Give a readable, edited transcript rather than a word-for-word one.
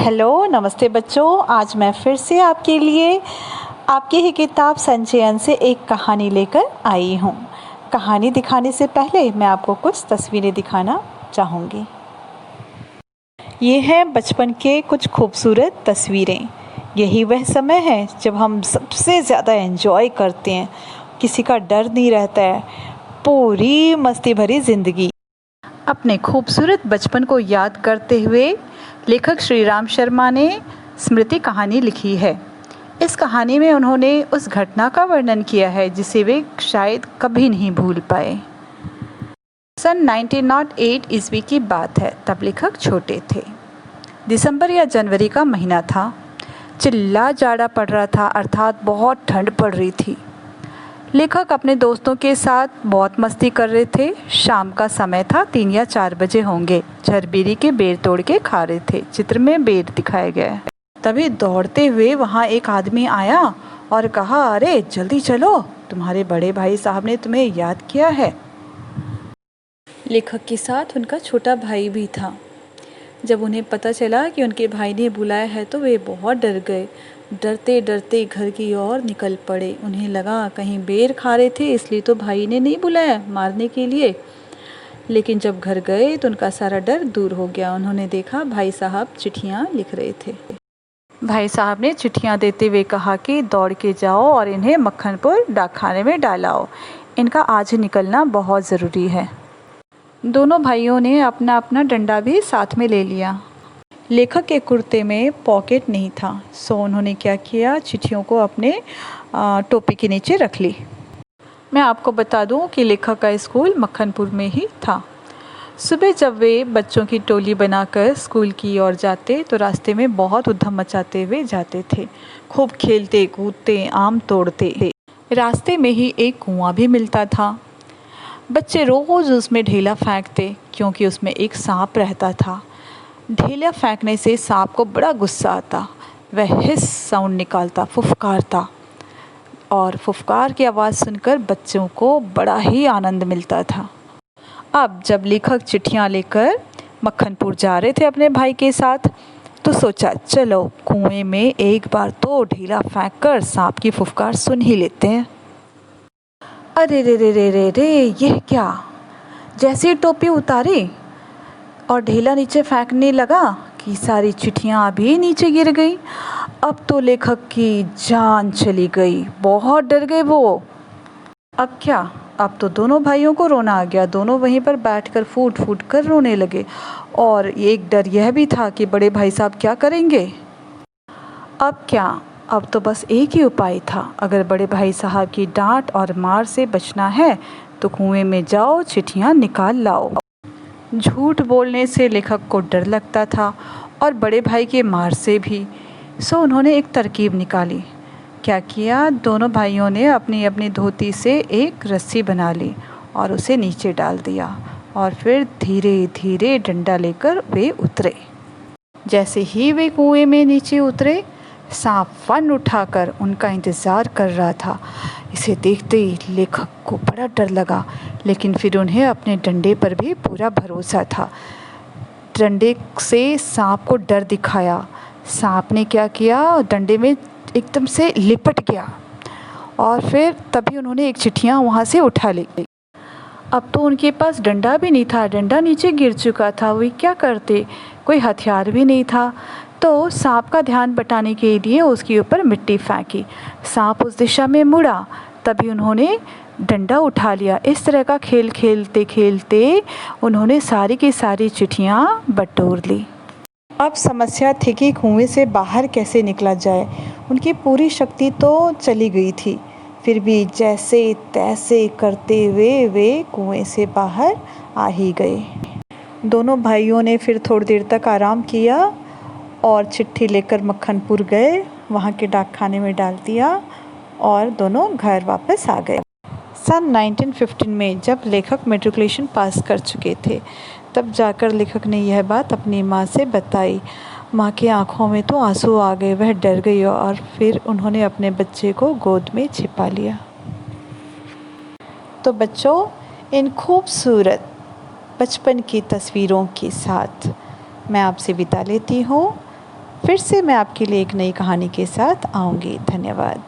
Hello, नमस्ते बच्चों। आज मैं फिर से आपके लिए आपकी ही किताब संचयन से एक कहानी लेकर आई हूँ। कहानी दिखाने से पहले मैं आपको कुछ तस्वीरें दिखाना चाहूँगी। ये हैं बचपन के कुछ खूबसूरत तस्वीरें। यही वह समय है जब हम सबसे ज़्यादा एंजॉय करते हैं। किसी का डर नहीं रहता है, पूरी मस्ती भरी ज़िंदगी। अपने खूबसूरत बचपन को याद करते हुए लेखक श्री राम शर्मा ने स्मृति कहानी लिखी है। इस कहानी में उन्होंने उस घटना का वर्णन किया है जिसे वे शायद कभी नहीं भूल पाए। सन 1908 ईस्वी की बात है। तब लेखक छोटे थे। दिसंबर या जनवरी का महीना था। चिल्ला जाड़ा पड़ रहा था, अर्थात बहुत ठंड पड़ रही थी। लेखक अपने दोस्तों के साथ बहुत मस्ती कर रहे थे। शाम का समय था, 3 या 4 बजे होंगे। झरबेरी के बेर तोड़ के खा रहे थे। चित्र में बेर दिखाया गया है। तभी दौड़ते हुए वहाँ एक आदमी आया और कहा, अरे जल्दी चलो, तुम्हारे बड़े भाई साहब ने तुम्हें याद किया है। लेखक के साथ उनका छोटा भाई भी था। जब उन्हें पता चला कि उनके भाई ने बुलाया है तो वे बहुत डर गए। डरते डरते घर की ओर निकल पड़े। उन्हें लगा कहीं बेर खा रहे थे, इसलिए तो भाई ने नहीं बुलाया मारने के लिए। लेकिन जब घर गए तो उनका सारा डर दूर हो गया। उन्होंने देखा भाई साहब चिट्ठियाँ लिख रहे थे। भाई साहब ने चिट्ठियाँ देते हुए कहा कि दौड़ के जाओ और इन्हें मक्खनपुर डाकखाने में डालाओ। इनका आज ही निकलना बहुत ज़रूरी है। दोनों भाइयों ने अपना अपना डंडा भी साथ में ले लिया। लेखक के कुर्ते में पॉकेट नहीं था, सो उन्होंने क्या किया, चिट्ठियों को अपने टोपी के नीचे रख ली। मैं आपको बता दूं कि लेखक का स्कूल मक्खनपुर में ही था। सुबह जब वे बच्चों की टोली बनाकर स्कूल की ओर जाते तो रास्ते में बहुत उधम मचाते हुए जाते थे। खूब खेलते कूदते, आम तोड़ते। रास्ते में ही एक कुआं भी मिलता था। बच्चे रोज़ उसमें ढेला फेंकते क्योंकि उसमें एक सांप रहता था। ढेला फेंकने से सांप को बड़ा गुस्सा आता। वह हिस साउंड निकालता, फुफकारता, और फुफकार की आवाज़ सुनकर बच्चों को बड़ा ही आनंद मिलता था। अब जब लेखक चिट्ठियाँ लेकर मक्खनपुर जा रहे थे अपने भाई के साथ, तो सोचा चलो कुएं में एक बार तो ढेला फेंक कर सांप की फुफकार सुन ही लेते हैं। अरे रे रे रे रे रे, यह क्या! जैसे ही टोपी उतारी और ढेला नीचे फेंकने लगा कि सारी चिट्ठियाँ भी नीचे गिर गई। अब तो लेखक की जान चली गई, बहुत डर गए वो। अब क्या, अब तो दोनों भाइयों को रोना आ गया। दोनों वहीं पर बैठकर फूट फूट कर रोने लगे। और एक डर यह भी था कि बड़े भाई साहब क्या करेंगे। अब क्या, अब तो बस एक ही उपाय था। अगर बड़े भाई साहब की डांट और मार से बचना है तो कुएं में जाओ, चिट्ठियाँ निकाल लाओ। झूठ बोलने से लेखक को डर लगता था और बड़े भाई के मार से भी। सो उन्होंने एक तरकीब निकाली। क्या किया, दोनों भाइयों ने अपनी अपनी धोती से एक रस्सी बना ली और उसे नीचे डाल दिया और फिर धीरे धीरे डंडा लेकर वे उतरे। जैसे ही वे कुएं में नीचे उतरे, सांप फन उठाकर उनका इंतज़ार कर रहा था। इसे देखते ही लेखक को बड़ा डर लगा, लेकिन फिर उन्हें अपने डंडे पर भी पूरा भरोसा था। डंडे से सांप को डर दिखाया। सांप ने क्या किया, डंडे में एकदम से लिपट गया और फिर तभी उन्होंने एक चिट्ठियाँ वहाँ से उठा ली। अब तो उनके पास डंडा भी नहीं था, डंडा नीचे गिर चुका था। वे क्या करते, कोई हथियार भी नहीं था। तो सांप का ध्यान बटाने के लिए उसके ऊपर मिट्टी फेंकी। सांप उस दिशा में मुड़ा, तभी उन्होंने डंडा उठा लिया। इस तरह का खेल खेलते खेलते उन्होंने सारी की सारी चिट्ठियाँ बटोर ली। अब समस्या थी कि कुएं से बाहर कैसे निकला जाए। उनकी पूरी शक्ति तो चली गई थी, फिर भी जैसे तैसे करते हुए वे कुएं से बाहर आ ही गए। दोनों भाइयों ने फिर थोड़ी देर तक आराम किया और चिट्ठी लेकर मक्खनपुर गए, वहाँ के डाकखाने में डाल दिया और दोनों घर वापस आ गए। सन 1915 में जब लेखक मैट्रिकुलेशन पास कर चुके थे, तब जाकर लेखक ने यह बात अपनी माँ से बताई। माँ की आंखों में तो आंसू आ गए, वह डर गई और फिर उन्होंने अपने बच्चे को गोद में छिपा लिया। तो बच्चों, इन खूबसूरत बचपन की तस्वीरों के साथ मैं आपसे विदा लेती हूँ। फिर से मैं आपके लिए एक नई कहानी के साथ आऊँगी। धन्यवाद।